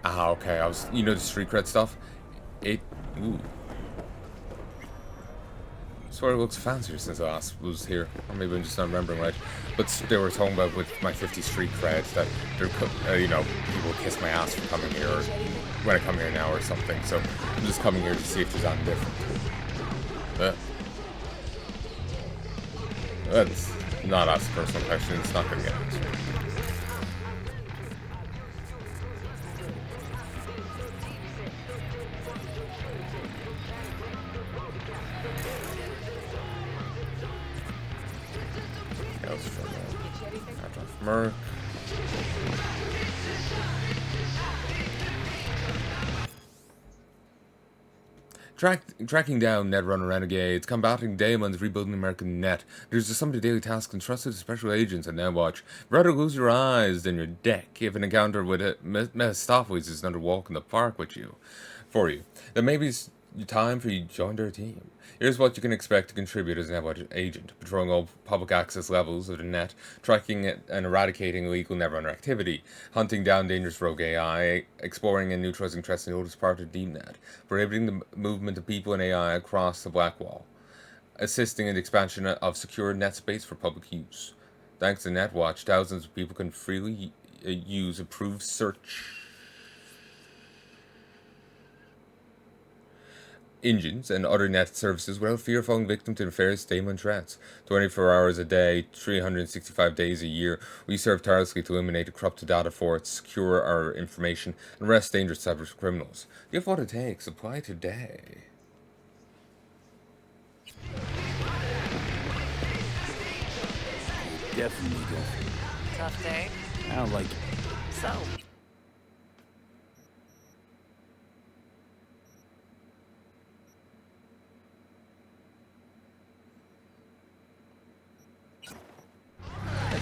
Ah, okay. I was, the street cred stuff. It, ooh, swear it looks fancier since I last was here. Or maybe I'm just not remembering right. But they were talking about with my 50 street cred that people kiss my ass for coming here or when I come here now or something. So I'm just coming here to see if there's anything different. But that's not ask a personal question. It's not going to get answered. Else from Merc. Tracking down Netrunner renegades, combating daemons, rebuilding the American net. There's just some daily tasks entrusted to special agents and now watch. Rather lose your eyes than your deck if an encounter with Mephistopheles is another walk in the park with you. For you. Then maybe it's time for you to join their team. Here's what you can expect to contribute as an Netwatch agent: patrolling all public access levels of the net, tracking and eradicating illegal Netrunner activity, hunting down dangerous rogue AI, exploring and neutralizing threats in the oldest part of DeepNet, prohibiting the movement of people and AI across the Black Wall, assisting in the expansion of secure net space for public use. Thanks to Netwatch, thousands of people can freely use approved search engines and other net services without fear of falling victim to nefarious daemon threats. 24 hours a day, 365 days a year, we serve tirelessly to eliminate the corrupted data forts, secure our information, and arrest dangerous cyber criminals. You have what it takes. Apply today. Definitely go. Tough day. I don't like it. So,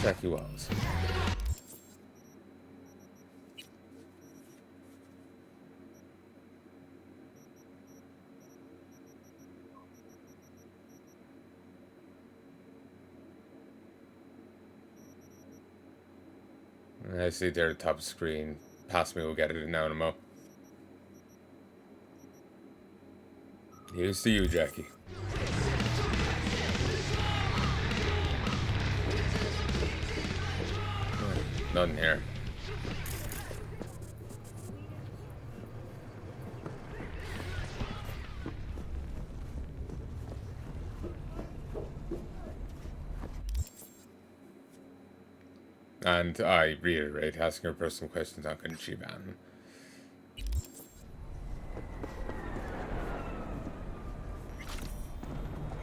Exactly was. I see there at the top of the screen. Pass me, we'll get it now in a mo. Here's to you, Jackie. Nothing here. And I reiterate, asking her personal questions not going to achieve anything.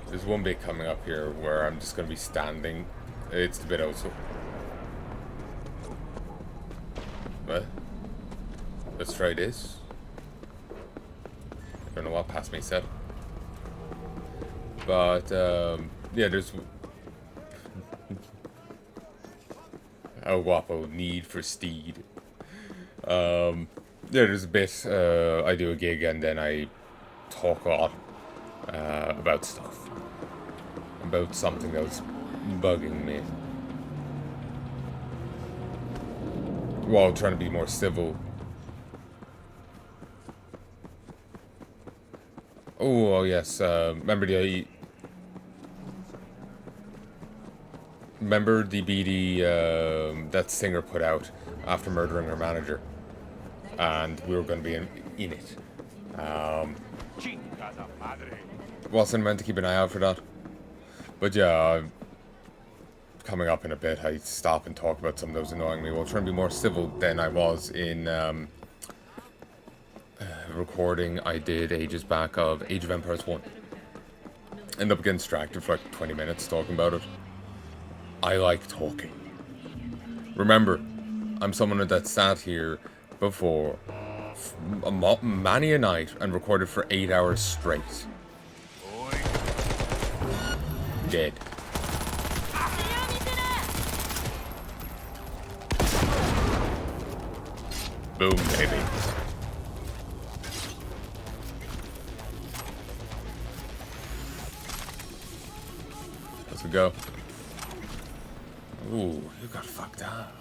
There's one bit coming up here where I'm just going to be standing. It's the bit also. What? Let's try this. Don't know what past me said. But, yeah, there's a guapo need for steed. Yeah, there's a bit, I do a gig and then I talk a lot about stuff. About something that was bugging me. While trying to be more civil. Oh yes, remember the BD that singer put out after murdering her manager, and we were going to be in it. Wasn't meant to keep an eye out for that, but yeah, coming up in a bit, I stop and talk about something that was annoying me while trying to be more civil than I was in recording I did ages back of Age of Empires 1. Ended up getting distracted for like 20 minutes talking about it. I like talking. Remember, I'm someone that sat here before many a night and recorded for 8 hours straight. Dead. Boom, baby. Let's go. Ooh, you got fucked up.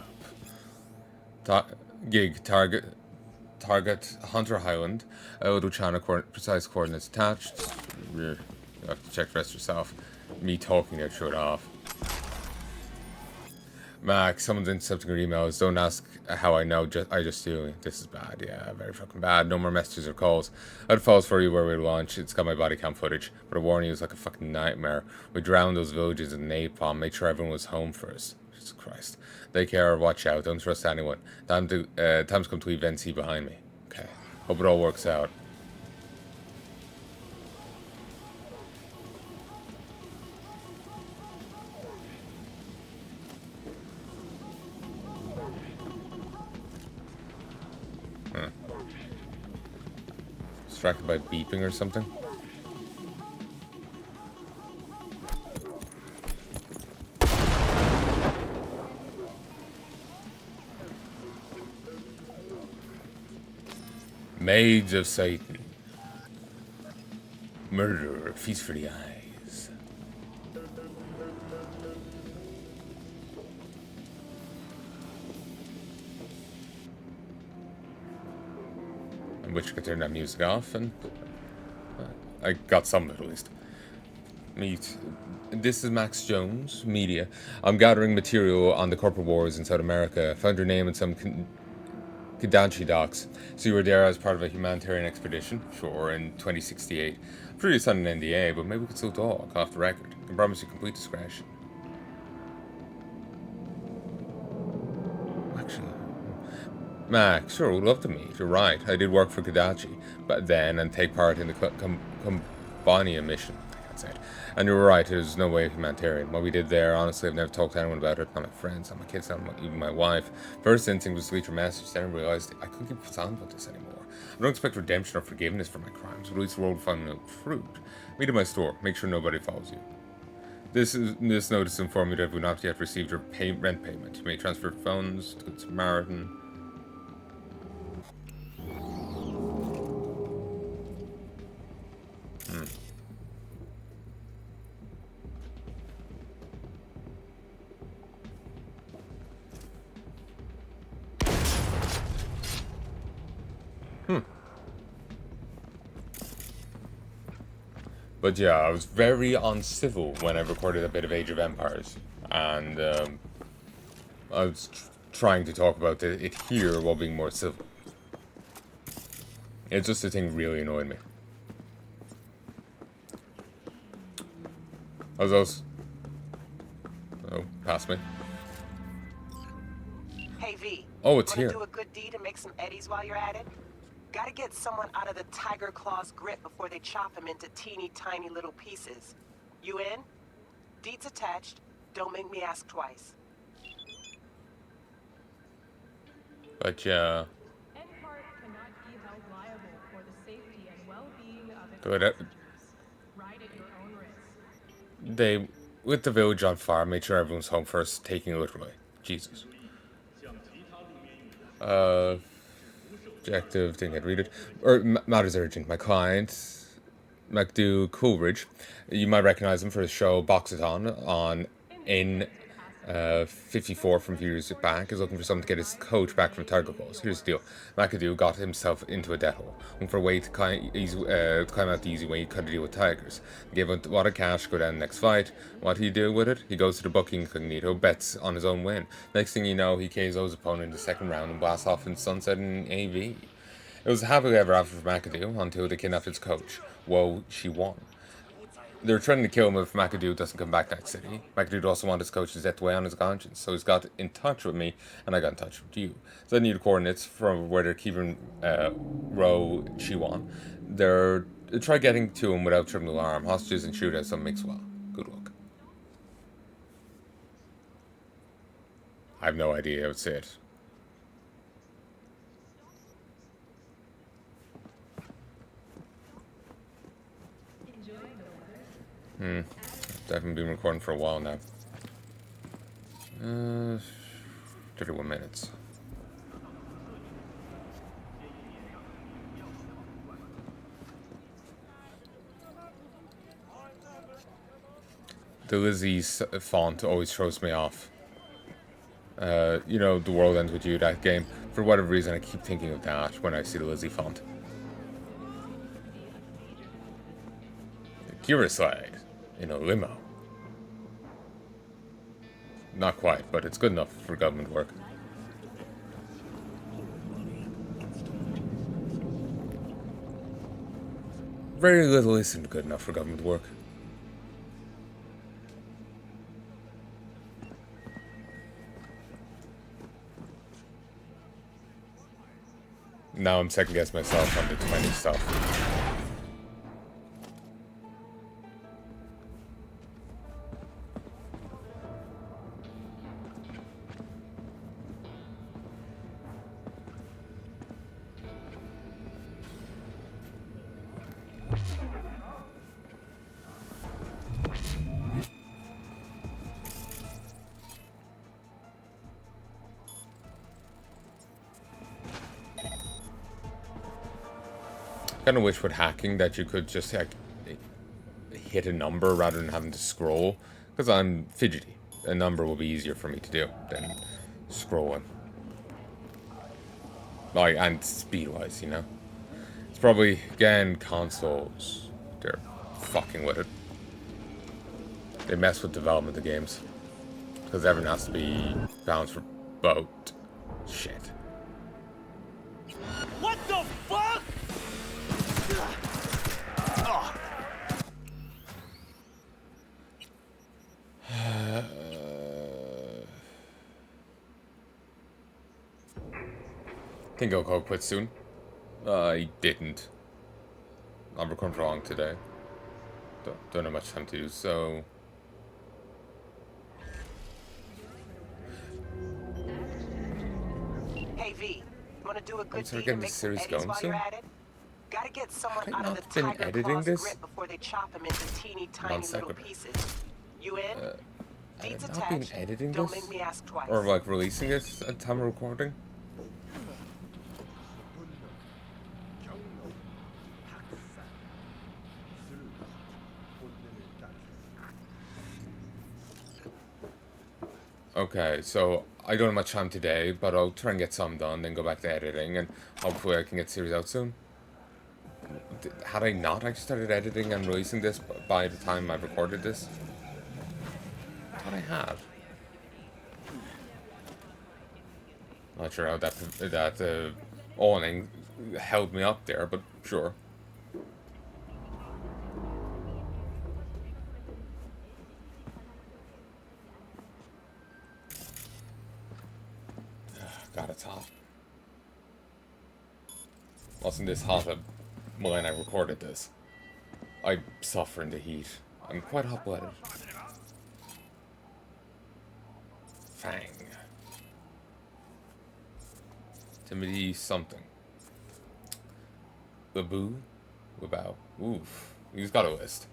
Gig Target Hunter Highland. Odo-chan, precise coordinates attached. You have to check the rest yourself. Me talking there showed off. Max, someone's intercepting your emails. Don't ask how I know. I just do. This is bad. Yeah, very fucking bad. No more messages or calls. I'd falls for you where we launch. It's got my body cam footage. But I warn you, it's like a fucking nightmare. We drowned those villages in napalm. Made sure everyone was home first. Jesus Christ. Take care. Watch out. Don't trust anyone. Time's come to leave NC behind me. Okay. Hope it all works out. Distracted by beeping or something? Maids of Satan. Murder, feast for the eyes. In which I could turn that music off, and I got some of it at least. Meet. This is Max Jones, media. I'm gathering material on the corporate wars in South America. Found your name in some Kidanchi docs. So you were there as part of a humanitarian expedition? Sure, in 2068. I'm sure you signed an NDA, but maybe we could still talk off the record. I can promise you complete discretion. Actually, Max, sure, would love to meet. You're right, I did work for Kadachi, but then and take part in the Combania mission. I can't say it. And you were right, there's no way of humanitarian. What we did there, honestly, I've never talked to anyone about it. Not my friends, not my kids, not even my wife. First instinct was to delete your message, then I realized I couldn't keep silent about this anymore. I don't expect redemption or forgiveness for my crimes, but at least the world will find no fruit. Meet at my store, make sure nobody follows you. This notice informed me that we've not yet received your rent payment. You may transfer funds to Good Samaritan. But yeah, I was very uncivil when I recorded a bit of Age of Empires, and I was trying to talk about it here while being more civil. It's just the thing really annoyed me. How's those? Oh, past me. Hey V. Oh, it's here. Do a good deed and make some eddies while you're at it? Gotta get someone out of the Tiger Claw's grip before they chop him into teeny tiny little pieces. You in? Deed's attached. Don't make me ask twice. But yeah. Part cannot be held liable for the safety and well-being of its But, passengers. Ride at your own risk. they, with the village on fire, made sure everyone's home first, taking it literally. Jesus. Objective, didn't get read it. Or, matters urgent. My client, MacDo Coolridge, you might recognize him for his show Boxathon on N54 from a few years back, is looking for someone to get his coach back from Tiger Claws. Here's the deal. McAdoo got himself into a debt hole, looking for a way to climb out the easy way he could deal with tigers. He gave him a lot of cash to go down the next fight. What do you do with it? He goes to the booking incognito, bets on his own win. Next thing you know, he KOs his opponent in the second round and blasts off in sunset in AV. It was a happily ever after for McAdoo until they kidnapped his coach. Whoa, she won. They're threatening to kill him if McAdoo doesn't come back next city. McAdoo also wanted his coach's death to weigh on his conscience, so he's got in touch with me, and I got in touch with you. So I need coordinates from where they're keeping Ro Chiwan. They're try getting to him without tripping the alarm. Hostages and shootouts don't mix well. Good luck. I have no idea how to say it. Definitely been recording for a while now. 31 minutes. The Lizzie's font always throws me off. You know, The World Ends With You, that game. For whatever reason, I keep thinking of that when I see the Lizzie font. Curious slide in a limo. Not quite, but it's good enough for government work. Very little isn't good enough for government work. Now I'm second guessing myself on the 20 stuff. Kind of wish with hacking that you could just like hit a number rather than having to scroll, because I'm fidgety. A number will be easier for me to do than scrolling. Like, and speed-wise, you know. It's probably, again, consoles. They're fucking with it. They mess with development of games. Because everything has to be balanced for both. Shit. What the fuck? Think I'll go quit soon. I didn't. I'm recording wrong today. Don't have much time to do so. Hey V, wanna do a good sorry, deed getting and the make some series eddies going while soon? you're at it? Gotta get someone Have I out of the not been tiger editing claws this? grip before they chop them into teeny tiny little Non-sequitur. pieces. You in? Deeds Have I not been attached. editing Don't this? make me ask twice. Or like releasing it at the time of recording? Okay, so I don't have much time today, but I'll try and get some done, then go back to editing, and hopefully I can get the series out soon. Had I not actually started editing and releasing this by the time I recorded this? I thought I had. Not sure how that awning held me up there, but sure. God, it's hot. Wasn't this hot when I recorded this? I suffer in the heat. I'm quite hot-blooded. Fang. Timothy something. Laboo? Labao. Oof. He's got a list.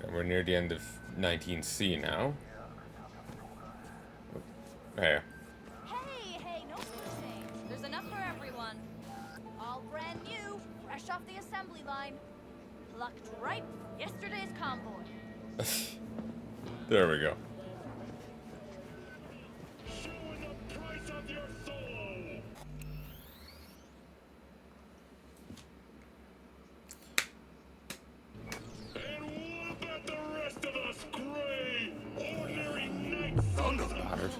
We're near the end of 19C now. Hey. Hey, no switching. There's enough for everyone. All brand new, fresh off the assembly line. Plucked right from yesterday's convoy. There we go. Battered.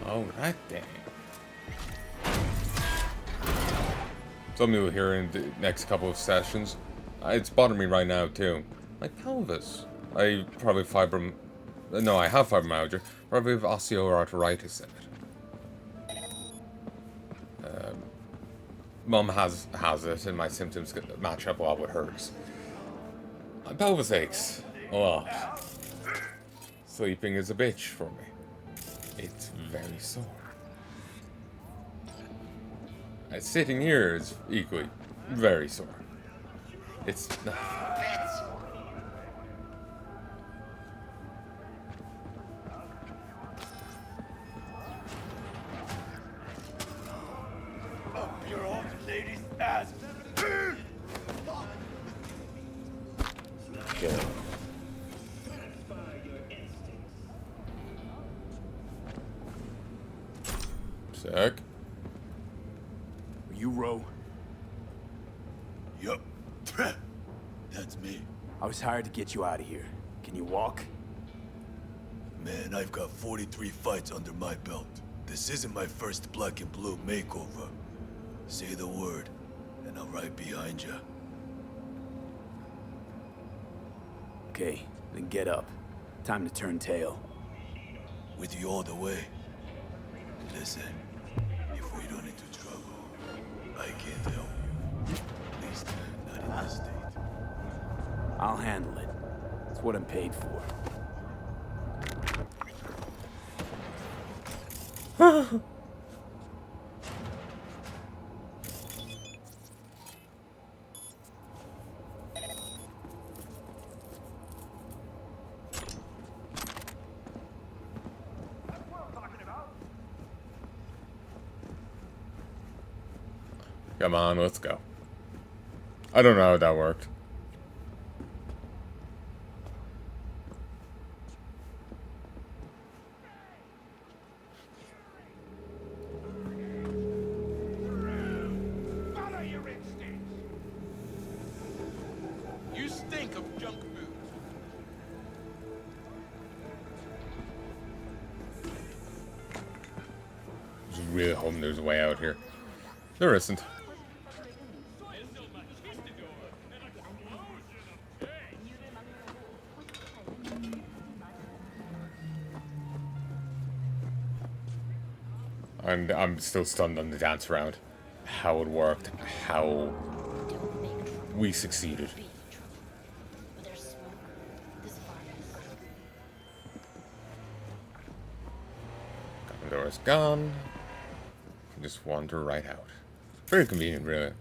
Alright then. Something we'll hear in the next couple of sessions. It's bothering me right now too. My pelvis. I probably I have fibromyalgia. Probably have osteoarthritis in it. Mum has it, and my symptoms match up well with hers. My pelvis aches a lot. Sleeping is a bitch for me. It's very sore. And sitting here is equally very sore. It's... Your old lady's ass. Kill him. Sick. Are you Ro? Yup. That's me. I was hired to get you out of here. Can you walk? Man, I've got 43 fights under my belt. This isn't my first black and blue makeover. Say the word, and I'll right behind you. Okay, then get up. Time to turn tail. With you all the way. Listen, if we run into trouble, I can't help you. At least, not in this state. I'll handle it. It's what I'm paid for. Come on, let's go. I don't know how that worked. Follow your instincts. You stink of junk food. Just really hoping there's a way out here. There isn't. And I'm still stunned on the dance round. How it worked. How we succeeded. The door is gone. Just wander right out. Very convenient, really.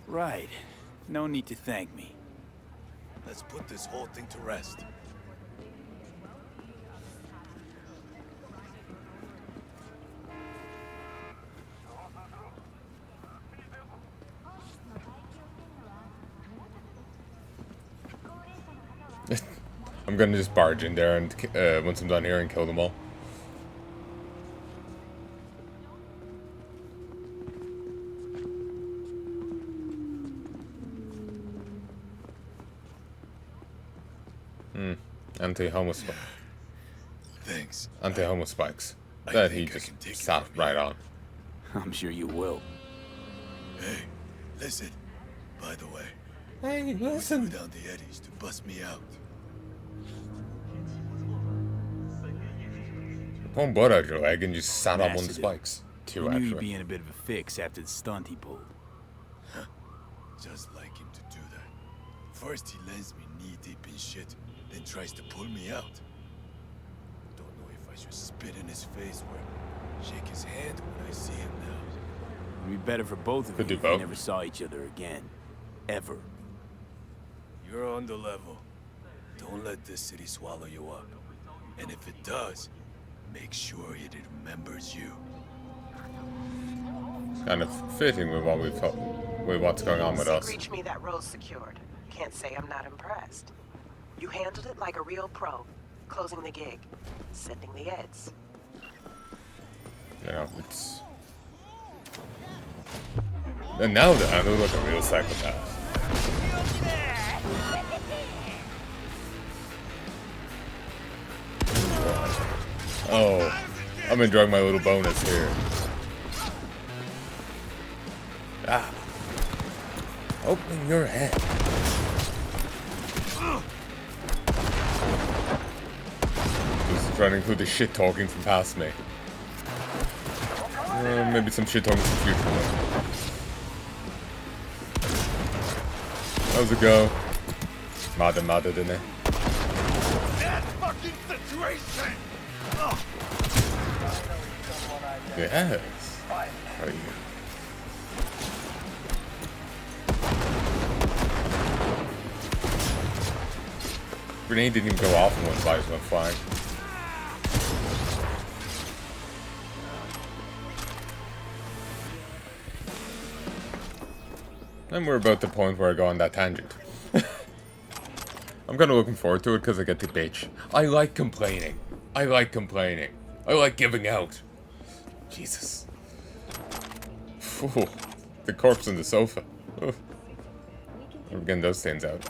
Right. No need to thank me. Let's put this whole thing to rest. I'm gonna just barge in there and once I'm done here and kill them all. Anti-homo spikes. Thanks. Anti-homo spikes. I That he think I just can take it sat from right here. on. I'm sure you will. Hey, listen. By the way, Hey, threw listen. down the eddies to bust me out. Pulling blood out your leg and just sat on one of the Massive. spikes. He Two, knew you'd actually. be in a bit of a fix after the stunt he pulled. Just like him to do that. First he lands me knee-deep in shit, then tries to pull me out. Don't know if I should spit in his face or shake his hand when I see him now. It'd be better for both of Could you do if you both. never saw each other again. Ever. You're on the level. Don't let this city swallow you up. And if it does, make sure it remembers you. Kind of fitting with what with what's going on with Sick us. reached me that road's secured. Can't say I'm not impressed. You handled it like a real pro. Closing the gig. Sending the eds. You know, it's... And now I look like a real psychopath. Oh, I'm enjoying my little bonus here. Ah. Open your head. This is trying to include the shit talking from past me. Maybe some shit talking in the future. How's it go? Mada, didn't it? That fucking situation! Ugh. Yes. There you go. Grenade didn't even go off and one flies went flying. And we're about the point where I go on that tangent. I'm kind of looking forward to it because I get to bitch. I like complaining. I like giving out. Jesus. Ooh, the corpse on the sofa. Ooh. We're getting those stains out.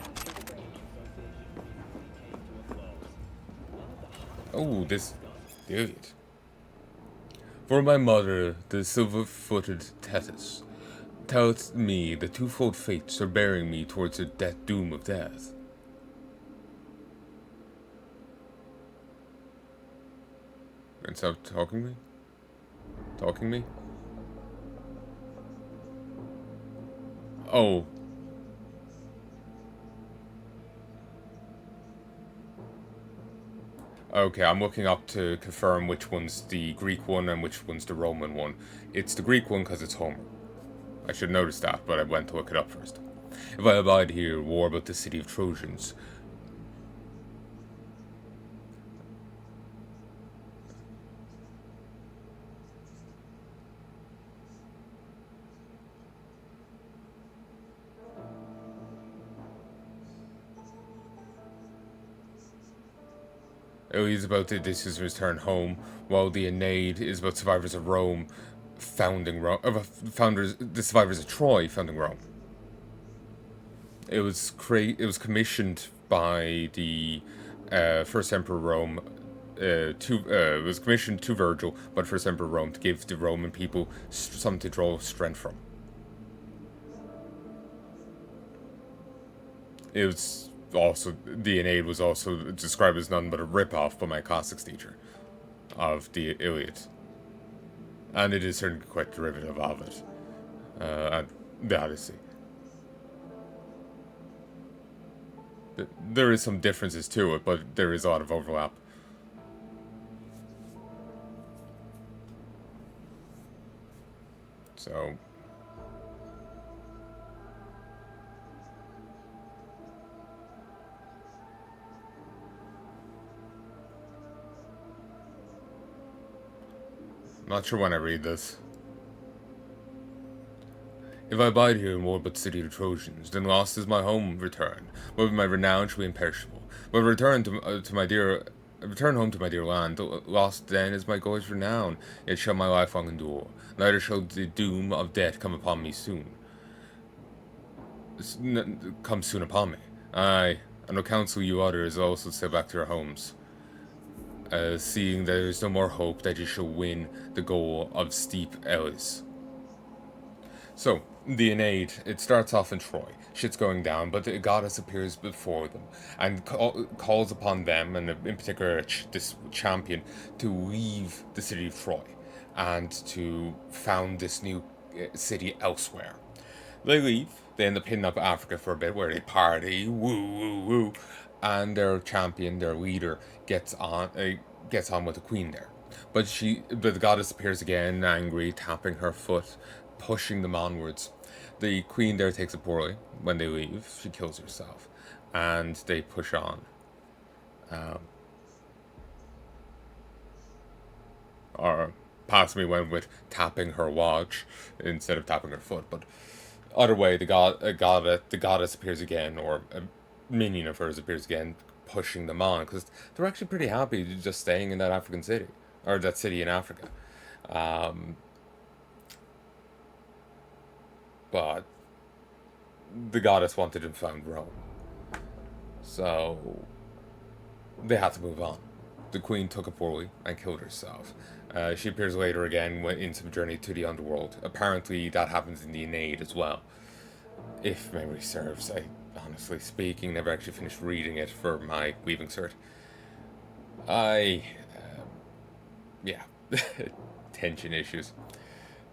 Oh, this idiot. For my mother, the silver-footed Thetis, tells me the twofold fates are bearing me towards the doom of death. And stop talking me? Talking me? Oh. Okay, I'm looking up to confirm which one's the Greek one and which one's the Roman one. It's the Greek one because it's Homer. I should notice that, but I went to look it up first. If I abide here, war about the city of Trojans. Iliad is about the Odysseus' return home, while the Aeneid is about survivors of Rome founding Rome. The survivors of Troy founding Rome. It was commissioned by the first emperor Rome. It was commissioned to Virgil by the first emperor Rome to give the Roman people something to draw strength from. It was also, the Aeneid was also described as none but a rip-off by my classics teacher of the Iliad. And it is certainly quite derivative of it. And the Odyssey. There is some differences to it, but there is a lot of overlap. So... not sure when I read this. If I abide here in war but city of Trojans, then lost is my home return, but my renown shall be imperishable. But return home to my dear land, lost then is my glorious renown, yet shall my life long endure. Neither shall the doom of death come upon me soon. Come soon upon me. Aye, and will counsel you others also sail back to your homes. Seeing that there is no more hope that you shall win the goal of steep Elis. So, the Aeneid, it starts off in Troy. Shit's going down, but the goddess appears before them and calls upon them, and in particular this champion, to leave the city of Troy and to found this new city elsewhere. They leave. They end up hitting up Africa for a bit, where they party, woo, and their champion, their leader, gets on with the queen there. But the goddess appears again, angry, tapping her foot, pushing them onwards. The queen there takes it poorly. When they leave, she kills herself, and they push on. Or possibly went with tapping her watch instead of tapping her foot, but either way, the goddess appears again, or a minion of hers appears again, pushing them on, because they're actually pretty happy just staying in that African city, or that city in Africa. But the goddess wanted to found Rome, so they had to move on. The queen took it poorly and killed herself. She appears later again in some journey to the underworld. Apparently that happens in the Aeneid as well, if memory serves. I, honestly speaking, never actually finished reading it for my weaving cert. Yeah, tension issues.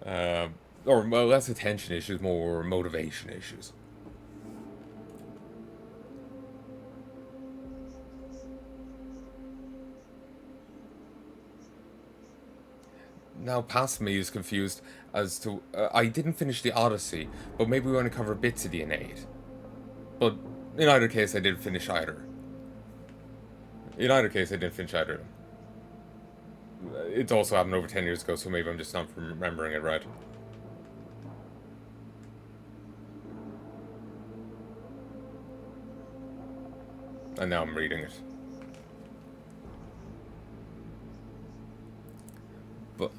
Or well, less attention issues, more motivation issues. Now, past me is confused as to I didn't finish the Odyssey, but maybe we want to cover bits of the Aeneid. But in either case, I didn't finish either. In either case, I didn't finish either. It also happened over 10 years ago, so maybe I'm just not remembering it right. And now I'm reading it. But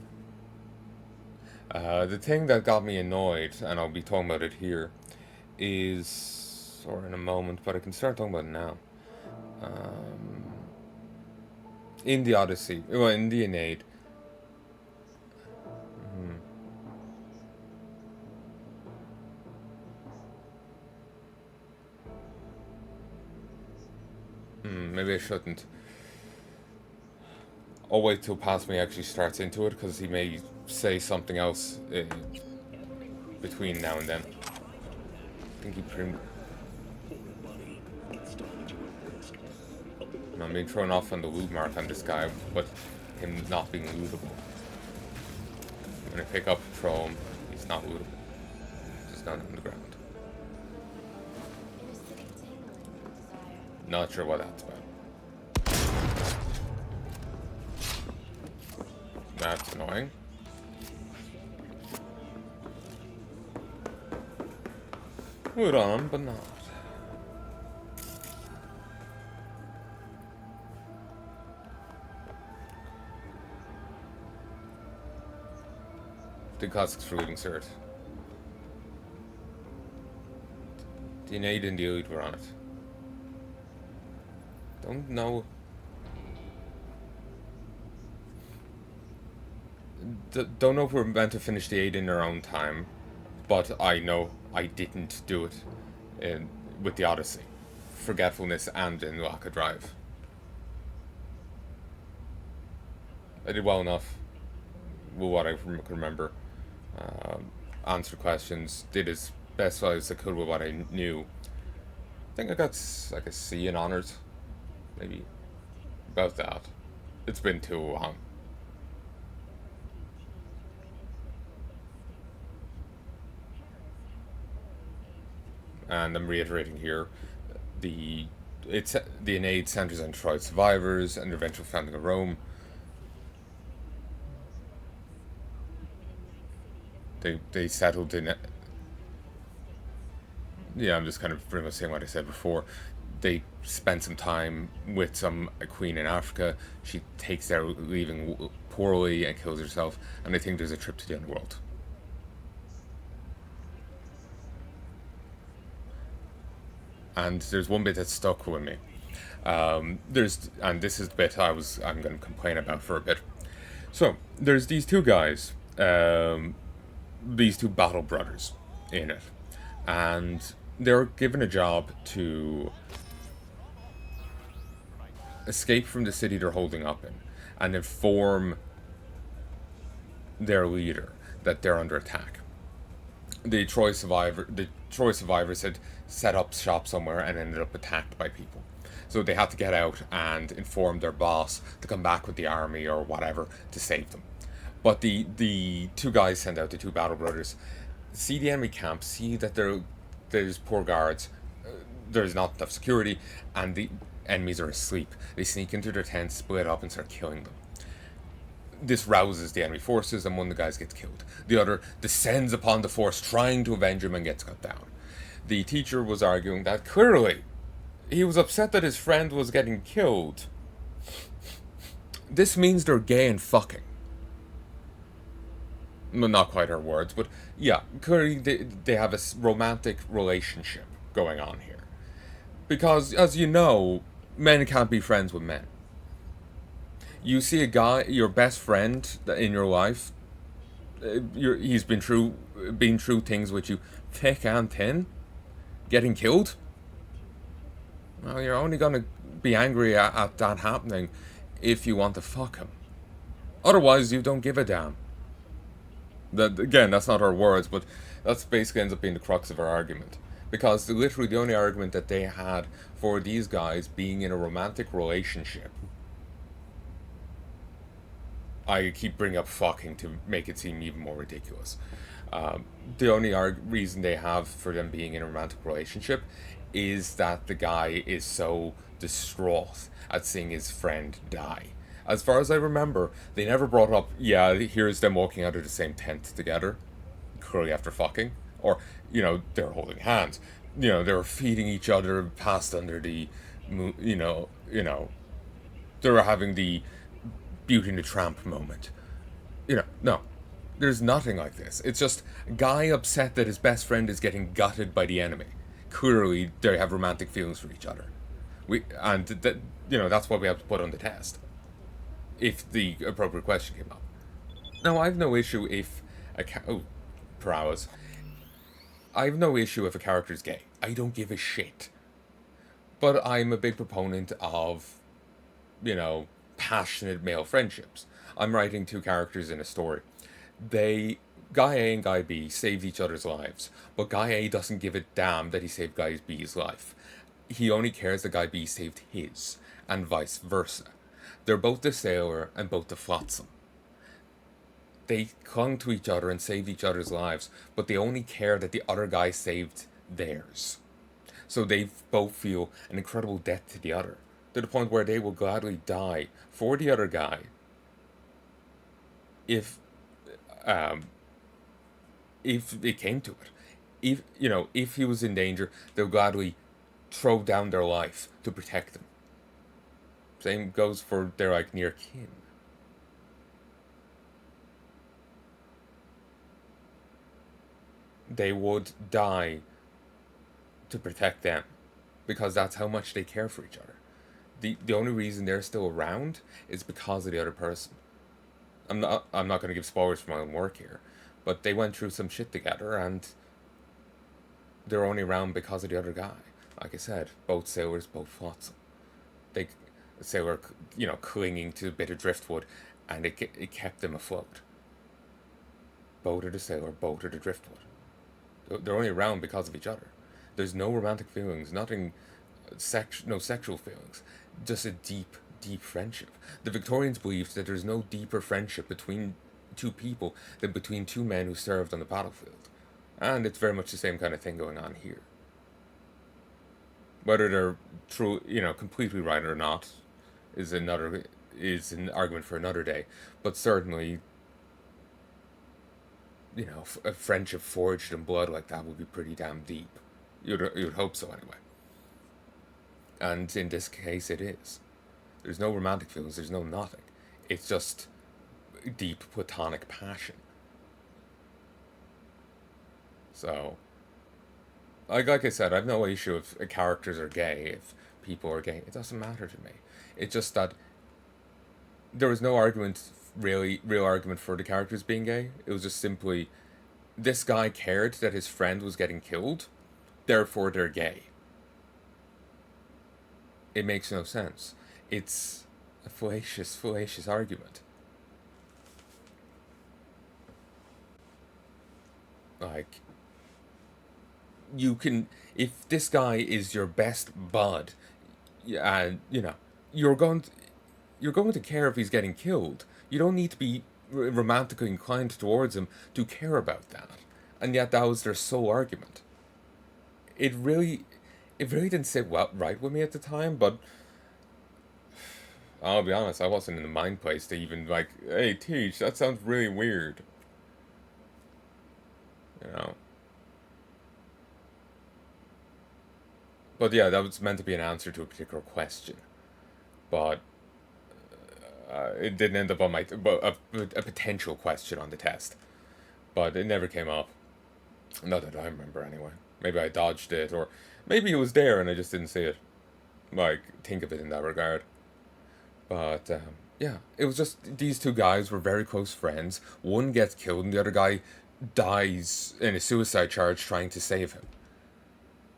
the thing that got me annoyed, and I'll be talking about it here, is, or in a moment, but I can start talking about it now. In the Odyssey, well, in the Aeneid, maybe I shouldn't. I'll wait till past me actually starts into it, because he may say something else between now and then. I think he I'm being thrown off on the loot mark on this guy, but him not being lootable. When I pick up, throw him, he's not lootable. Just down on the ground. Not sure what that's about. That's annoying. Would on, but not. The classics for looting cert. The Aeneid and the Iliad were on it. Don't know. Don't know if we're meant to finish the 8 in our own time, but I know I didn't do it with the Odyssey, Forgetfulness, and in Laka Drive. I did well enough with what I can remember. Answered questions, did as best as I could with what I knew. I think I got like a C in honors, maybe about that. It's been too long. And I'm reiterating here, the Aeneid centers on Troy survivors and their eventual founding of Rome. They settled in it. Yeah, I'm just kind of pretty much saying what I said before. They spent some time with a queen in Africa. She takes their leaving poorly and kills herself. And I think there's a trip to the underworld. And there's one bit that stuck with me. And this is the bit I'm going to complain about for a bit. So there's these two guys. These two battle brothers in it, and they're given a job to escape from the city they're holding up in and inform their leader that they're under attack. The Troy survivors had set up shop somewhere and ended up attacked by people, so they had to get out and inform their boss to come back with the army or whatever to save them. But the two guys sent out, the two battle brothers, see the enemy camp, see that there's poor guards, there's not enough security, and the enemies are asleep. They sneak into their tents, split up, and start killing them. This rouses the enemy forces, and one of the guys gets killed. The other descends upon the force, trying to avenge him, and gets cut down. The teacher was arguing that clearly he was upset that his friend was getting killed. This means they're gay and fucking. Well, not quite her words, but yeah, clearly they have a romantic relationship going on here. Because, as you know, men can't be friends with men. You see a guy, your best friend in your life, he's been through things with you, thick and thin, getting killed. Well, you're only gonna be angry at that happening if you want to fuck him. Otherwise, you don't give a damn. That again, that's not our words, but that's basically ends up being the crux of our argument. Because literally the only argument that they had for these guys being in a romantic relationship, I keep bringing up fucking to make it seem even more ridiculous. The only reason they have for them being in a romantic relationship is that the guy is so distraught at seeing his friend die. As far as I remember, they never brought up, yeah, here's them walking out of the same tent together, clearly after fucking. Or, they're holding hands. They were feeding each other past under the, they were having the Beauty and the Tramp moment. No. There's nothing like this. It's just a guy upset that his best friend is getting gutted by the enemy. Clearly, they have romantic feelings for each other. That's what we have to put on the test. If the appropriate question came up. Now, I have no issue if per hours. I have no issue if a character's gay. I don't give a shit. But I'm a big proponent of, passionate male friendships. I'm writing two characters in a story. Guy A and Guy B saved each other's lives, but Guy A doesn't give a damn that he saved Guy B's life. He only cares that Guy B saved his, and vice versa. They're both the sailor and both the flotsam. They clung to each other and saved each other's lives, but they only care that the other guy saved theirs. So they both feel an incredible debt to the other, to the point where they will gladly die for the other guy if it came to it. If he was in danger, they'll gladly throw down their life to protect him. Same goes for their near kin. They would die to protect them, because that's how much they care for each other. The only reason they're still around is because of the other person. I'm not going to give spoilers for my own work here, but they went through some shit together, and they're only around because of the other guy. Like I said, both sailors, both flotsam. The sailor, clinging to a bit of driftwood, and it kept them afloat. Both are the sailor, both are the driftwood. They're only around because of each other. There's no romantic feelings, nothing, no sexual feelings, just a deep, deep friendship. The Victorians believed that there's no deeper friendship between two people than between two men who served on the battlefield. And it's very much the same kind of thing going on here. Whether they're true, completely right or not, is an argument for another day. But certainly, a friendship forged in blood like that would be pretty damn deep. You'd hope so anyway. And in this case, it is. There's no romantic feelings. There's no nothing. It's just deep platonic passion. So, like I said, I have no issue if characters are gay, if people are gay. It doesn't matter to me. It's just that there was no real argument for the characters being gay. It was just simply, this guy cared that his friend was getting killed, therefore they're gay. It makes no sense. It's a fallacious argument. You can, if this guy is your best bud, and you're going to care if he's getting killed. You don't need to be romantically inclined towards him to care about that. And yet that was their sole argument. It really didn't sit right with me at the time, but I'll be honest, I wasn't in the mind place to even hey, Teach, that sounds really weird. But yeah, that was meant to be an answer to a particular question. But it didn't end up on a potential question on the test. But it never came up. Not that I remember anyway. Maybe I dodged it, or maybe it was there and I just didn't see it. Think of it in that regard. But, yeah, it was just, these two guys were very close friends. One gets killed and the other guy dies in a suicide charge trying to save him.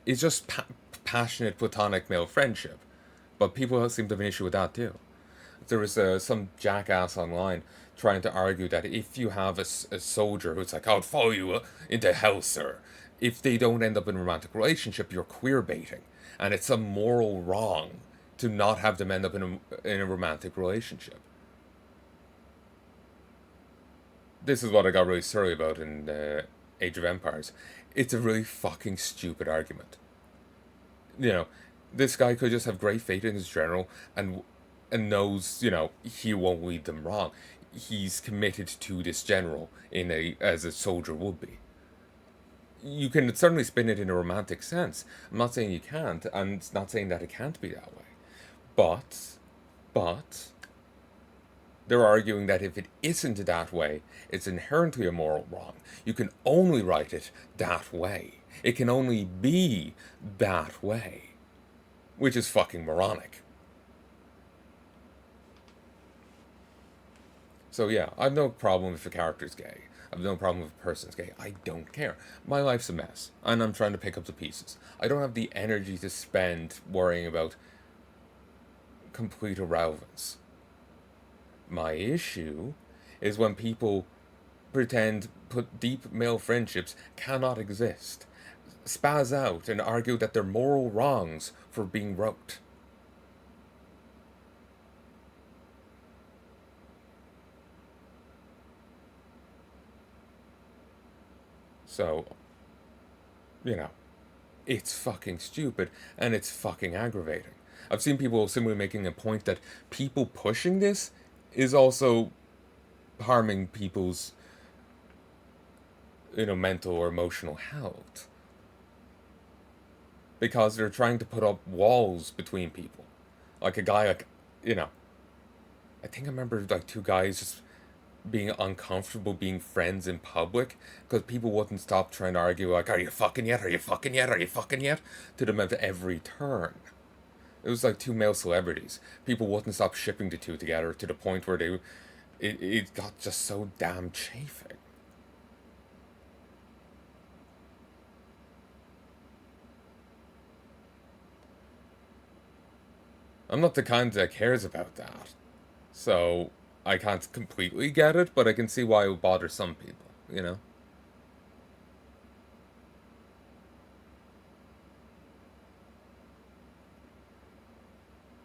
It's just passionate platonic male friendship. But people seem to have an issue with that too. There was some jackass online trying to argue that if you have a soldier who's like, I'll follow you into hell, sir, if they don't end up in a romantic relationship, you're queer baiting. And it's a moral wrong to not have them end up in a romantic relationship. This is what I got really surly about in Age of Empires. It's a really fucking stupid argument. You know, this guy could just have great faith in his general and knows, you know, he won't lead them wrong. He's committed to this general as a soldier would be. You can certainly spin it in a romantic sense. I'm not saying you can't, and it's not saying that it can't be that way. But they're arguing that if it isn't that way, it's inherently a moral wrong. You can only write it that way. It can only be that way. Which is fucking moronic. So yeah, I've no problem if a character's gay. I've no problem if a person's gay. I don't care. My life's a mess, and I'm trying to pick up the pieces. I don't have the energy to spend worrying about complete irrelevance. My issue is when people pretend deep male friendships cannot exist, spaz out and argue that they're moral wrongs for being wrote. So, you know, it's fucking stupid and it's fucking aggravating. I've seen people simply making a point that people pushing this is also harming people's, you know, mental or emotional health. Because they're trying to put up walls between people. Like a guy, like, you know, I think I remember like two guys just being uncomfortable being friends in public because people wouldn't stop trying to argue like, are you fucking yet? Are you fucking yet? Are you fucking yet? To them at every turn. It was like two male celebrities. People wouldn't stop shipping the two together to the point where it got just so damn chafing. I'm not the kind that cares about that. So I can't completely get it, but I can see why it would bother some people, you know?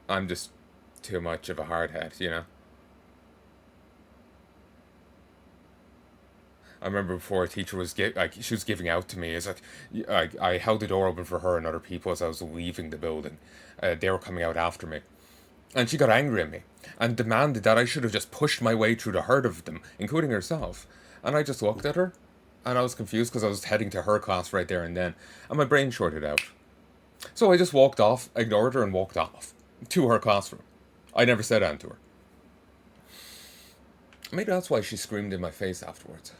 I'm just too much of a hardhead, you know? I remember before a teacher was she was giving out to me. It's like I held the door open for her and other people as I was leaving the building. They were coming out after me. And she got angry at me and demanded that I should have just pushed my way through the herd of them, including herself. And I just looked at her, and I was confused because I was heading to her class right there and then, and my brain shorted out. So I just walked off, ignored her, and walked off to her classroom. I never said anything to her. Maybe that's why she screamed in my face afterwards.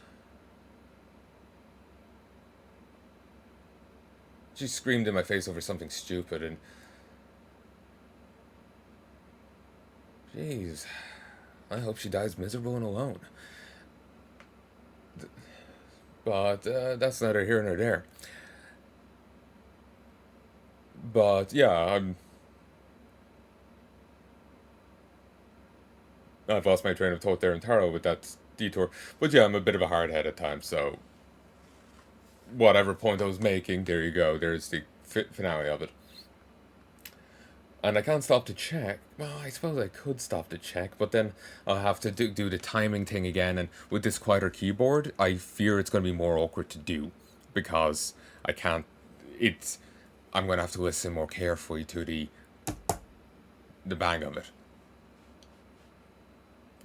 She screamed in my face over something stupid, and jeez, I hope she dies miserable and alone. But that's neither here nor there. But yeah, I've lost my train of thought there entirely with that detour. But yeah, I'm a bit of a hardhead at times, so whatever point I was making, there you go. There's the finale of it. And I can't stop to check. Well, I suppose I could stop to check, but then I'll have to do the timing thing again. And with this quieter keyboard, I fear it's going to be more awkward to do. Because I can't... I'm going to have to listen more carefully to the bang of it.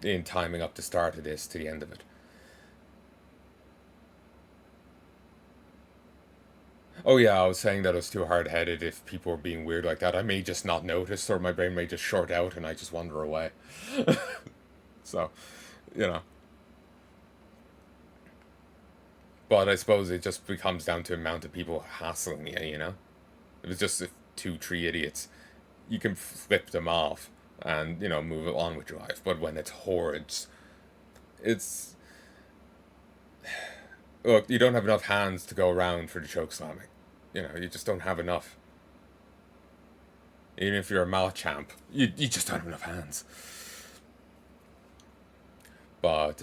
In timing up the start of this to the end of it. Oh yeah, I was saying that I was too hard-headed. If people were being weird like that, I may just not notice, or my brain may just short out and I just wander away. So, you know. But I suppose it just comes down to the amount of people hassling you, you know? If it's just 2-3 idiots, you can flip them off and, you know, move on with your life. But when it's hordes, it's... Look, you don't have enough hands to go around for the choke slamming. You know, you just don't have enough. Even if you're a Machamp, you just don't have enough hands. But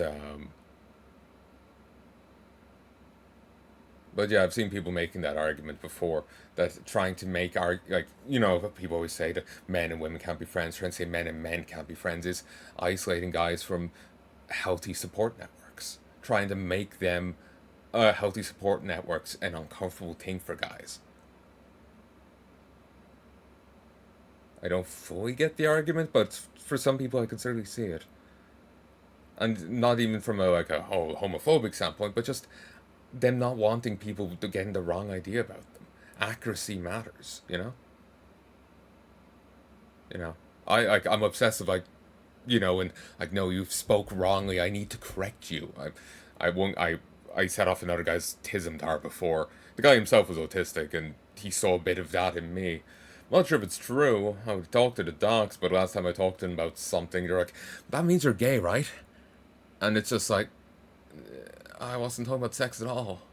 yeah, I've seen people making that argument before, that trying to make like, you know, people always say that men and women can't be friends. Trying to say men and men can't be friends is isolating guys from healthy support networks. Trying to make them healthy support networks an uncomfortable thing for guys. I don't fully get the argument, but for some people I can certainly see it. And not even from a whole homophobic standpoint, but just them not wanting people to get the wrong idea about them. Accuracy matters, you know? You know, I'm obsessive, like, you know, and like, no, you spoke wrongly, I need to correct you. I won't, I set off another guy's tism before. The guy himself was autistic, and he saw a bit of that in me. I'm not sure if it's true. I would talk to the docs, but last time I talked to them about something, they're like, that means you're gay, right? And it's just like, I wasn't talking about sex at all.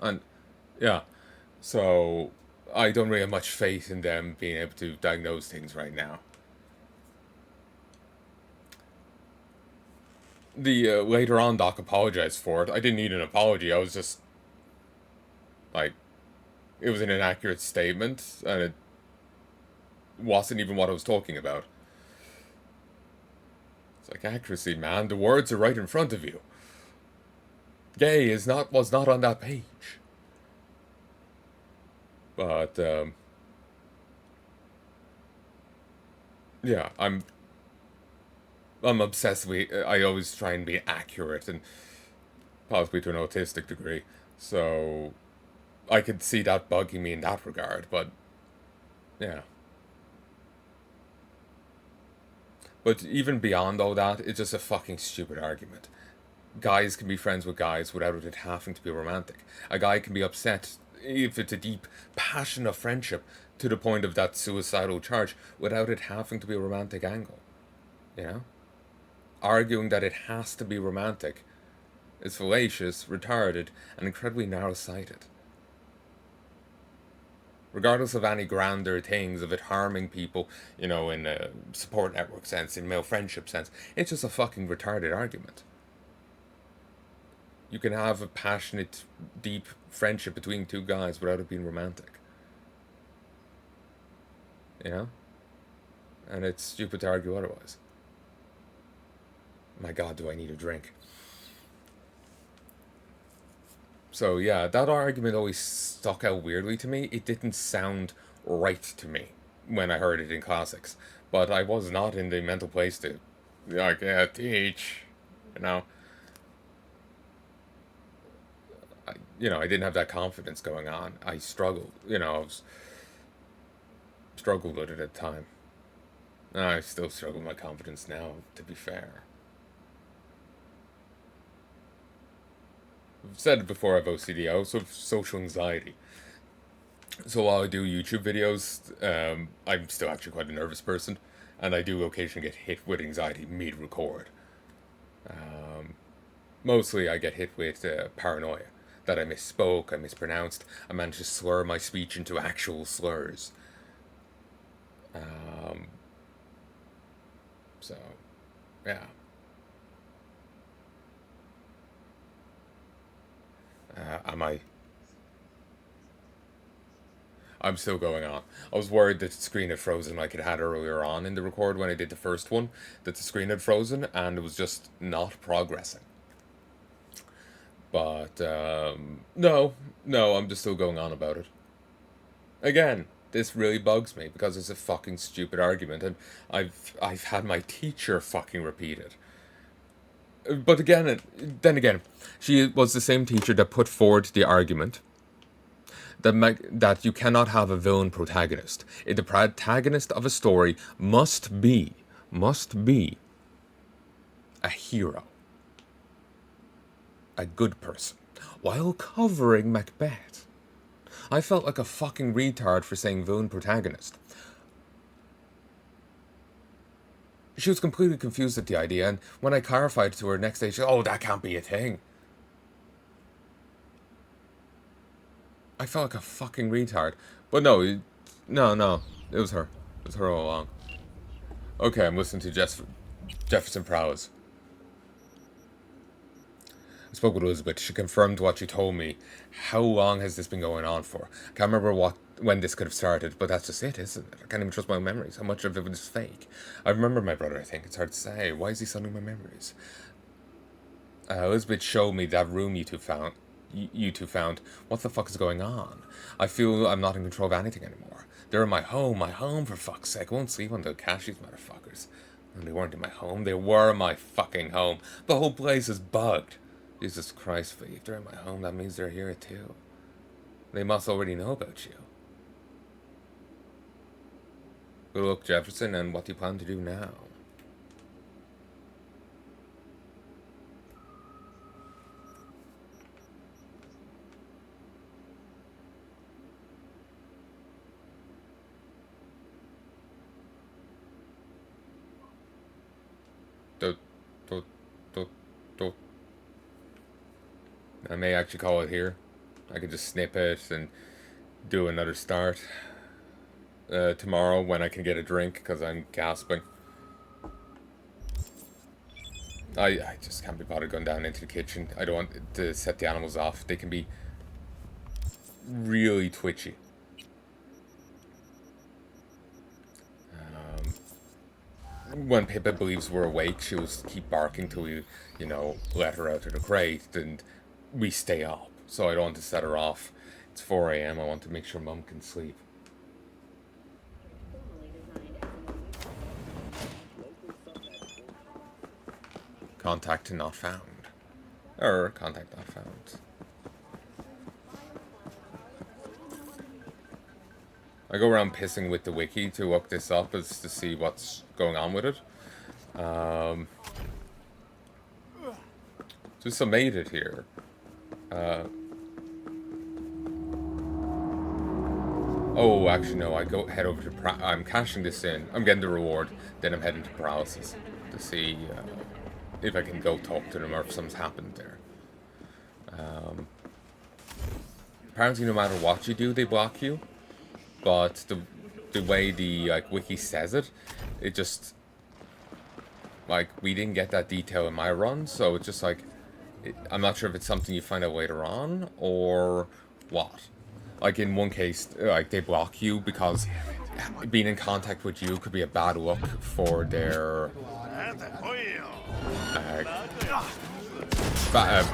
And, yeah, so I don't really have much faith in them being able to diagnose things right now. The later on doc apologized for it. I didn't need an apology. I was just, like, it was an inaccurate statement, and it wasn't even what I was talking about. It's like, accuracy, man. The words are right in front of you. Gay was not on that page. But, yeah, I'm obsessively, I always try and be accurate, and possibly to an autistic degree, so I could see that bugging me in that regard, but, yeah. But even beyond all that, it's just a fucking stupid argument. Guys can be friends with guys without it having to be romantic. A guy can be upset if it's a deep passion of friendship to the point of that suicidal charge without it having to be a romantic angle. You know? Arguing that it has to be romantic is fallacious, retarded, and incredibly narrow-sighted. Regardless of any grander things, of it harming people, you know, in a support network sense, in male friendship sense, it's just a fucking retarded argument. You can have a passionate, deep friendship between two guys without it being romantic. You know? And it's stupid to argue otherwise. My God, do I need a drink. So yeah, that argument always stuck out weirdly to me. It didn't sound right to me when I heard it in classics. But I was not in the mental place to, like, yeah, teach, you know? I didn't have that confidence going on. I struggled, I struggled with it at the time. And I still struggle with my confidence now, to be fair. I've said it before, I have OCD. I also have social anxiety. So while I do YouTube videos, I'm still actually quite a nervous person, and I do occasionally get hit with anxiety mid-record. Mostly I get hit with paranoia, that I misspoke, I mispronounced, I managed to slur my speech into actual slurs. So, yeah. I'm still going on. I was worried that the screen had frozen like it had earlier on in the record when I did the first one, that the screen had frozen and it was just not progressing. But, no, I'm just still going on about it. Again, this really bugs me because it's a fucking stupid argument, and I've had my teacher fucking repeat it. But then again, she was the same teacher that put forward the argument that you cannot have a villain protagonist. The protagonist of a story must be a hero, a good person, while covering Macbeth. I felt like a fucking retard for saying villain protagonist. She was completely confused at the idea, and when I clarified to her next day, she said, "Oh, that can't be a thing." I felt like a fucking retard. But no, it was her. It was her all along. Okay, I'm listening to Jefferson Prowse. I spoke with Elizabeth. She confirmed what she told me. How long has this been going on for? I can't remember when this could have started, but that's just it, isn't it? I can't even trust my own memories. How much of it was fake? I remember my brother, I think. It's hard to say. Why is he suddenly my memories? Elizabeth showed me that room you two found. You two found. What the fuck is going on? I feel I'm not in control of anything anymore. They're in my home for fuck's sake. I won't sleep until catch these motherfuckers. And they weren't in my home. They were my fucking home. The whole place is bugged. Jesus Christ, if they're in my home, that means they're here too. They must already know about you. Good luck, Jefferson, and what do you plan to do now? I may actually call it here. I could just snip it and do another start tomorrow when I can get a drink because I'm gasping. I just can't be bothered going down into the kitchen. I don't want to set the animals off. They can be really twitchy. When Pippa believes we're awake, she'll keep barking till we, you know, let her out of the crate, and we stay up. So I don't want to set her off. It's 4 a.m. I want to make sure Mum can sleep. Contact not found. Or contact not found. I go around pissing with the wiki to look this up as to see what's going on with it. Just made it here. Oh, actually no, I head over to I'm cashing this in. I'm getting the reward, then I'm heading to Paralysis to see if I can go talk to them or if something's happened there. Apparently no matter what you do, they block you. But the way the wiki says it, it just we didn't get that detail in my run, so it's just I'm not sure if it's something you find out later on or what. Like in one case, they block you because being in contact with you could be a bad look for their a bad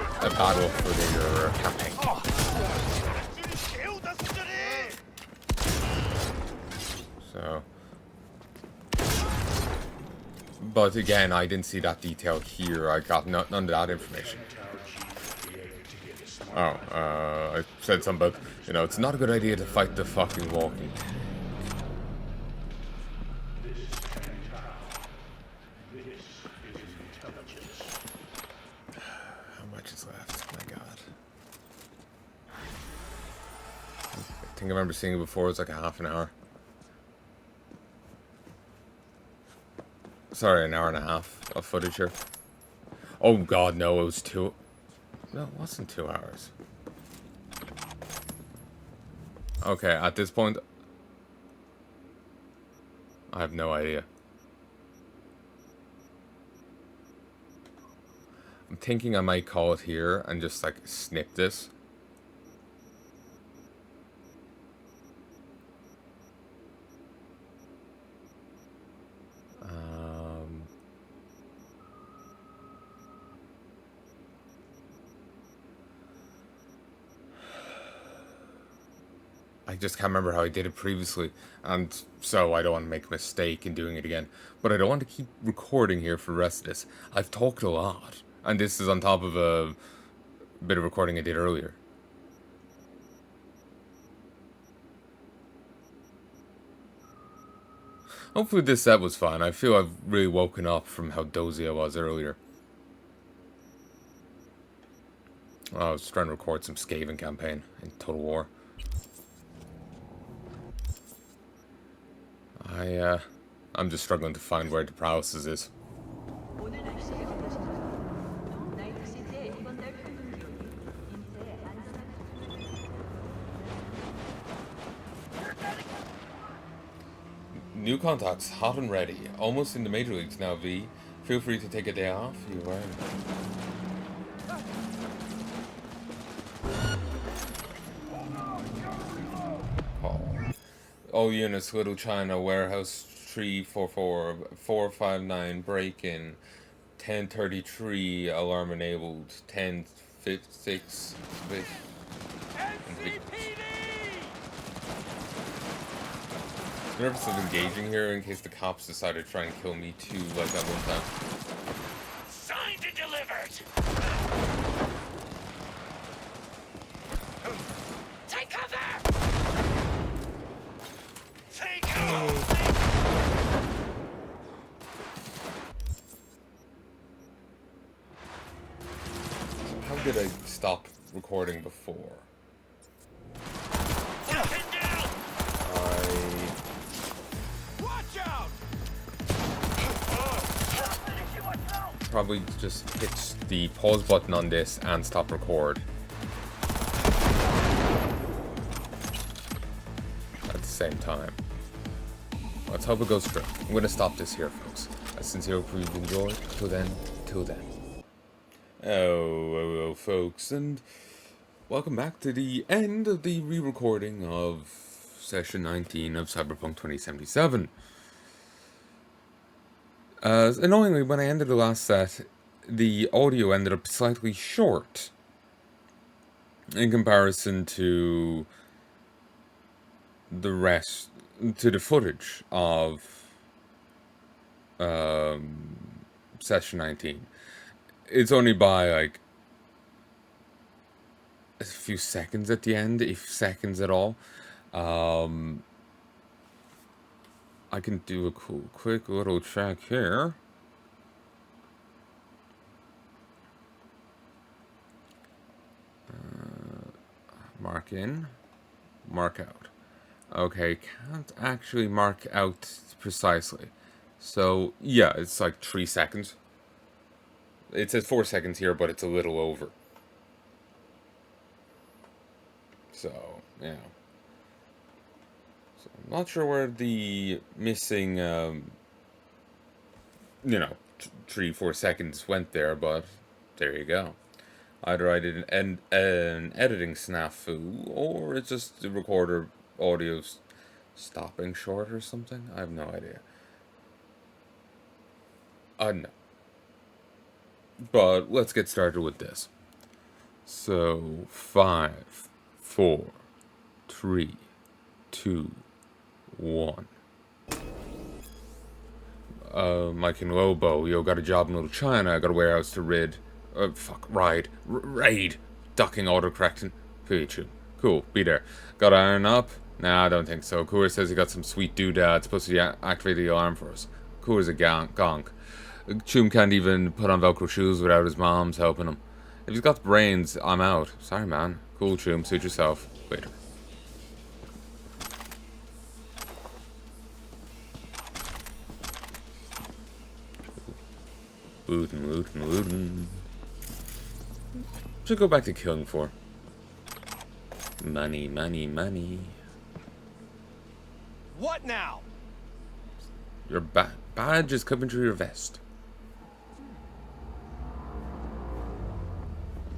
look for their campaign. So, but again, I didn't see that detail here. I got none of that information. Oh, I said something about, you know, it's not a good idea to fight the fucking walking. How much is left? My God. I think I remember seeing it before. It was like a half an hour. Sorry, an hour and a half of footage here. Oh God, no, it was 2. No, it wasn't 2 hours. Okay, at this point, I have no idea. I'm thinking I might call it here and just snip this. I just can't remember how I did it previously, and so I don't want to make a mistake in doing it again. But I don't want to keep recording here for the rest of this. I've talked a lot, and this is on top of a bit of recording I did earlier. Hopefully this set was fun. I feel I've really woken up from how dozy I was earlier. I was trying to record some Skaven campaign in Total War. I'm just struggling to find where the Paralysis is. New contacts, hot and ready. Almost in the major leagues now, V. Feel free to take a day off. You are. All units, Little China, Warehouse 344459, break-in, 1033, alarm enabled, 1056, nervous of engaging here in case the cops decide to try and kill me too, like that one time. Signed and delivered! Take cover! Take cover! How did I stop recording before? Watch out! Probably just hit the pause button on this and stop record at the same time. Let's hope it goes through. I'm going to stop this here, folks. I sincerely hope you've enjoyed. Till then, till then. Hello, folks, and welcome back to the end of the re-recording of session 19 of Cyberpunk 2077. Annoyingly, when I ended the last set, the audio ended up slightly short in comparison to the rest, to the footage of session 19. It's only by like a few seconds at the end, if seconds at all. I can do a quick little check here. Mark in, mark out. Okay, can't actually mark out precisely. So, yeah, it's like 3 seconds. It says 4 seconds here, but it's a little over. So, yeah. So, I'm not sure where the missing, 3-4 seconds went there, but there you go. Either I did an editing snafu, or it's just the recorder audio stopping short or something. I have no idea. No. But let's get started with this. So, 5, 4, 3, 2, 1. Mike and Lobo, yo, got a job in Little China, got a warehouse to raid. Raid. Ducking autocorrecting. Pikachu. Cool, be there. Got iron up? Nah, I don't think so. Cooler says he got some sweet doodad. It's supposed to activate the alarm for us. Cooler's a gonk. Chum can't even put on Velcro shoes without his mom's helping him. If he's got the brains, I'm out. Sorry, man. Cool, Chum. Suit yourself. Later. Lootin'. Should go back to killing for. Money. What now? Your badge is coming through your vest.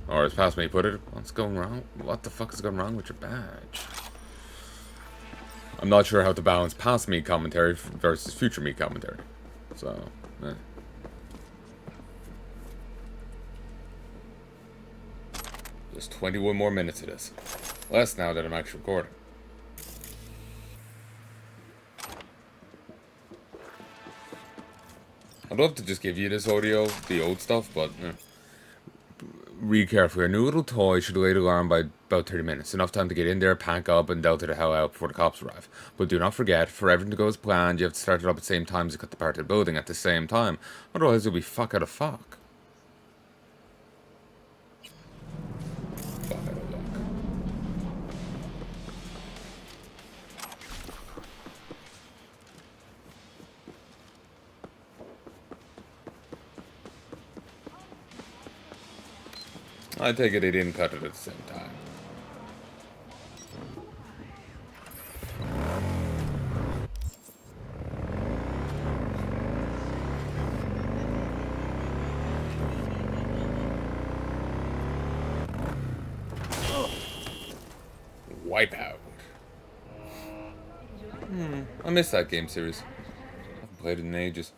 Or as past me put it, what's going wrong? What the fuck is going wrong with your badge? I'm not sure how to balance past me commentary versus future me commentary. So, There's 21 more minutes of this. Less now that I'm actually recording. I'd love to just give you this audio, the old stuff, but read carefully. A new little toy should delay the alarm by about 30 minutes. Enough time to get in there, pack up, and delta the hell out before the cops arrive. But do not forget, for everything to go as planned, you have to start it up at the same time as you cut the part of the building at the same time. Otherwise, you'll be fuck out of fuck. I take it he didn't cut it at the same time. Wipeout. I missed that game series. I haven't played it in ages.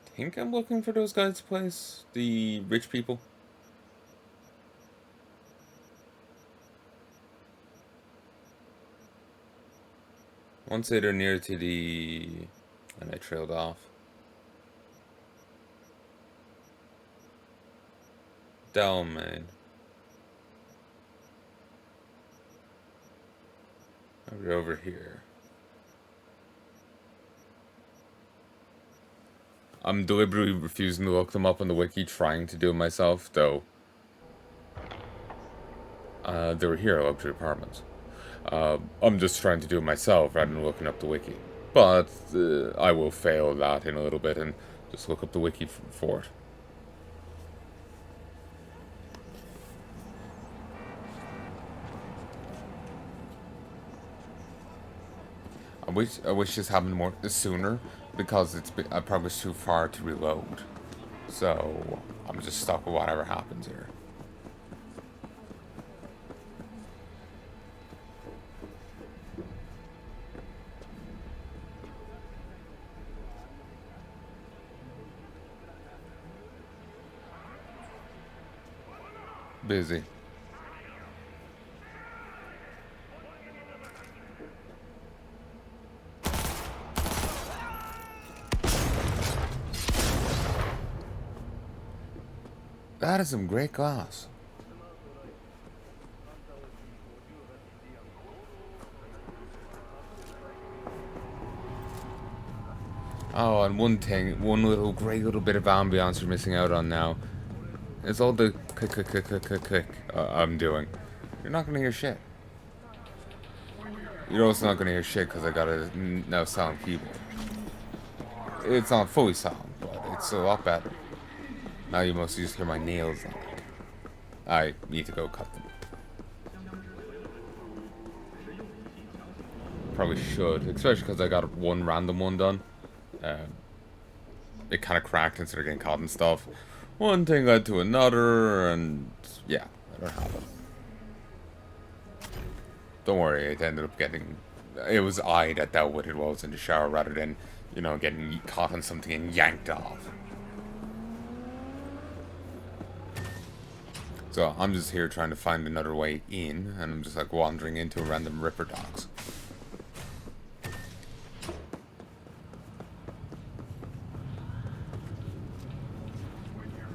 I think I'm looking for those guys' place. The rich people. Once they're near to the... and I trailed off. Delman. Over here. I'm deliberately refusing to look them up on the wiki, trying to do it myself, though. They were here, luxury apartments. I'm just trying to do it myself rather than looking up the wiki. But I will fail that in a little bit and just look up the wiki for it. I wish this happened more sooner because I probably was too far to reload. So I'm just stuck with whatever happens here. Busy. That is some great glass. Oh, and one little great little bit of ambiance you're missing out on now. It's all the click I'm doing. You're not gonna hear shit. You're also not gonna hear shit because I got a now silent keyboard. It's not fully silent, but it's a lot better. Now you mostly just hear my nails on it. I need to go cut them. Probably should, especially because I got one random one done. It kind of cracked instead of getting caught and stuff. One thing led to another, and yeah, I don't have it. Don't worry, it ended up getting... It was I that dealt with it while I was in the shower rather than, you know, getting caught on something and yanked off. So I'm just here trying to find another way in, and I'm just like wandering into a random Ripper Dogs.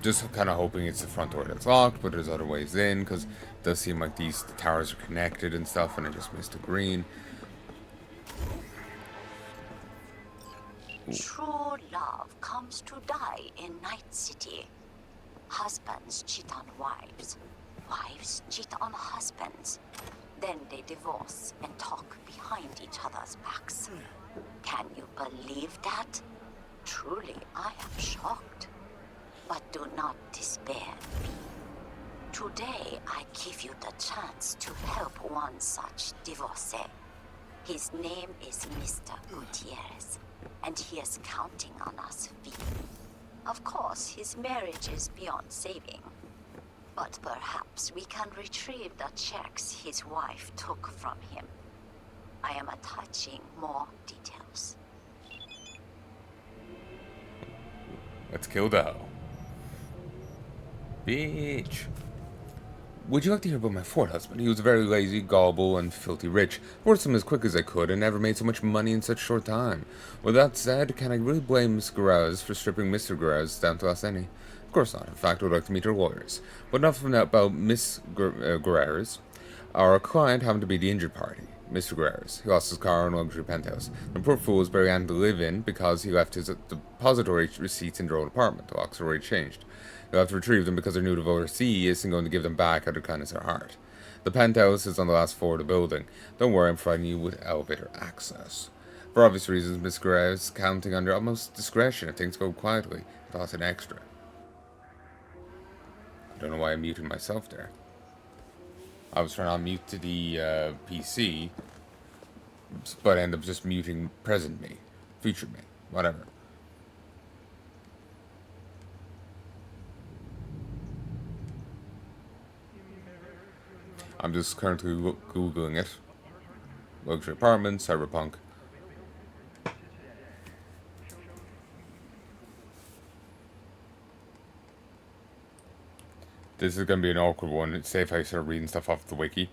Just kind of hoping it's the front door that's locked, but there's other ways in, because it does seem like the towers are connected and stuff, and I just missed a green. True love comes to die in Night City. Husbands cheat on wives. Wives cheat on husbands. Then they divorce and talk behind each other's backs. Can you believe that? Truly, I am shocked. But do not despair, V. Today, I give you the chance to help one such divorcee. His name is Mr. Gutierrez, and he is counting on us, V. Of course, his marriage is beyond saving. But perhaps we can retrieve the checks his wife took from him. I am attaching more details. Let's kill the hoe. Bitch. Would you like to hear about my fourth husband? He was very lazy, gullible, and filthy rich. Forced him as quick as I could, and never made so much money in such short time. With that said, can I really blame Miss Guerrez for stripping Mr. Guerrez down to last penny? Of course not. In fact, I would like to meet her lawyers. But enough from that about Miss Guerrez. Our client happened to be the injured party, Mr. Guerrez. He lost his car and luxury penthouse. The poor fool was barely able to live in because he left his depository receipts in their old apartment. The locks were already changed. You'll have to retrieve them because their new divorcee isn't going to give them back out of kindness of heart. The penthouse is on the last floor of the building. Don't worry, I'm providing you with elevator access. For obvious reasons, Miss Guerrero is counting on your utmost discretion if things go quietly. Toss an extra. I don't know why I muted myself there. I was trying to unmute to the PC, but I ended up just muting present me, future me, whatever. I'm just currently googling it. Luxury apartment, Cyberpunk. This is gonna be an awkward one. It's safe I start reading stuff off the wiki.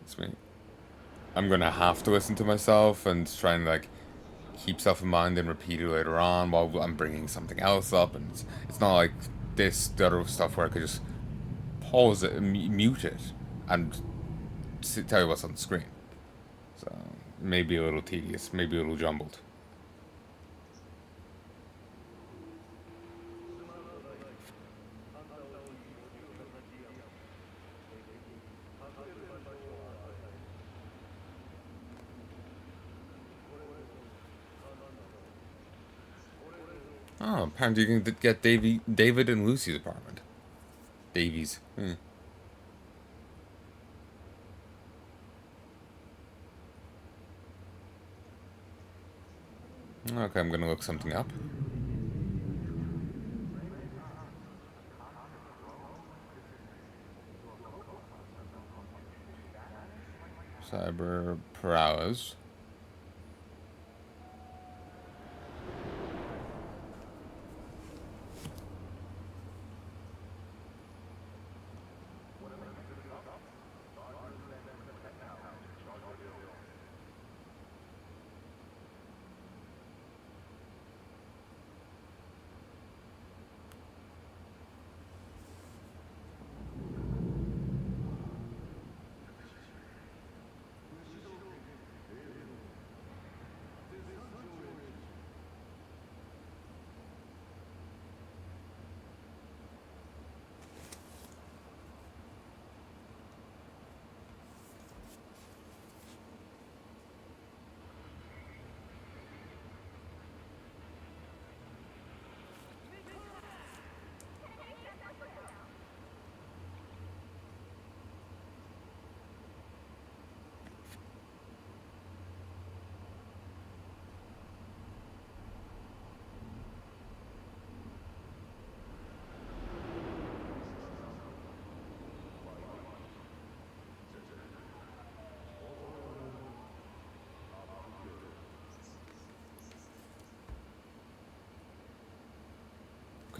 It's me. I'm gonna have to listen to myself and try and like keep stuff in mind and repeat it later on while I'm bringing something else up. And it's not like the other stuff where I could just pause it and mute it and tell you what's on the screen. So maybe a little tedious, maybe a little jumbled. Oh, apparently you can get David and Lucy's apartment. Davies. Okay, I'm gonna look something up. Cyber prowess.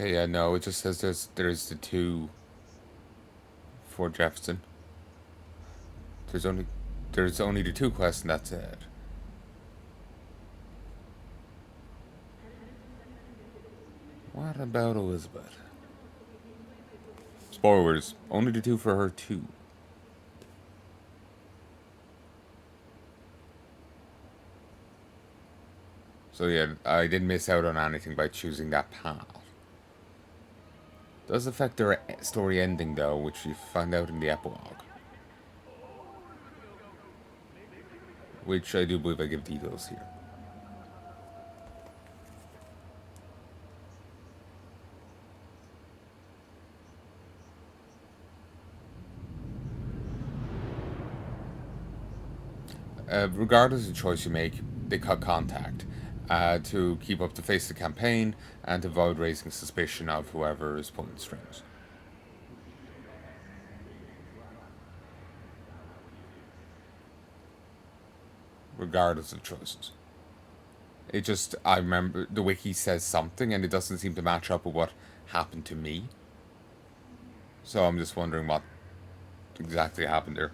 Okay, yeah, no, it just says there's the two for Jefferson. There's only the two quests and that's it. What about Elizabeth? Spoilers, only the two for her too. So yeah, I didn't miss out on anything by choosing that path. Does affect their story ending though, which we find out in the epilogue. Which I do believe I give details here. Regardless of the choice you make, they cut contact to keep up the face of the campaign and to avoid raising suspicion of whoever is pulling the strings. Regardless of choices. It just, I remember the wiki says something and it doesn't seem to match up with what happened to me. So I'm just wondering what exactly happened there.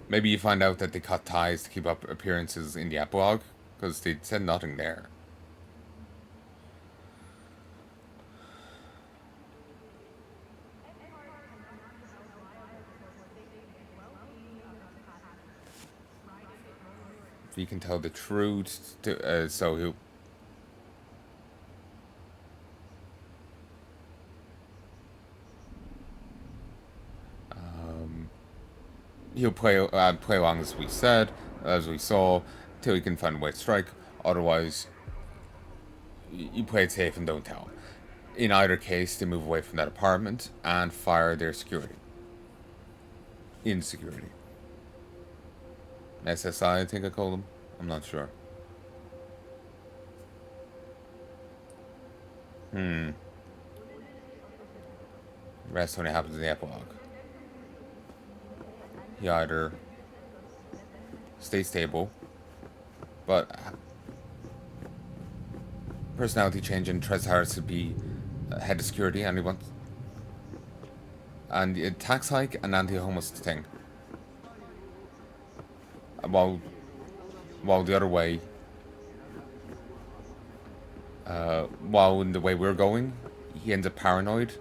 Maybe you find out that they cut ties to keep up appearances in the epilogue, because they said nothing there. If he can tell the truth, so he'll... He'll play along as we said, as we saw, till he can find a way to strike. Otherwise, you play it safe and don't tell. In either case, they move away from that apartment and fire their security. Insecurity. SSI, I think I called them. I'm not sure. The rest only happens in the epilogue. He either stays stable, but personality change and tries hard to be head of security, and he wants and a tax hike and anti-homeless thing. While the other way, while in the way we're going, he ends up paranoid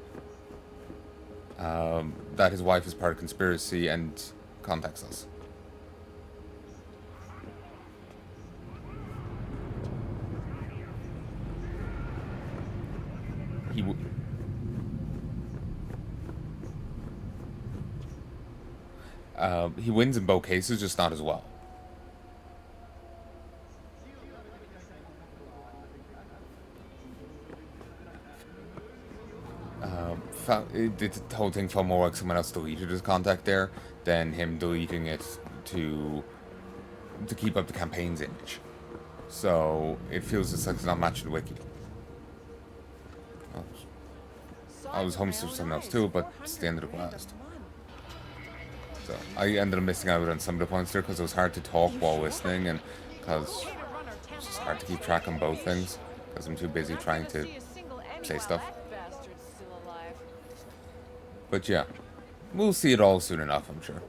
that his wife is part of a conspiracy and contacts us. He wins in both cases, just not as well. The whole thing felt more like someone else deleted his contact there than him deleting it to keep up the campaign's image. So it feels just like it's not matching the wiki. I was homesick for something else too, but it's the end of the quest. So I ended up missing out on some of the points there because it was hard to talk while listening, and because it's just hard to keep track on both things because I'm too busy trying to say stuff. But yeah, we'll see it all soon enough, I'm sure.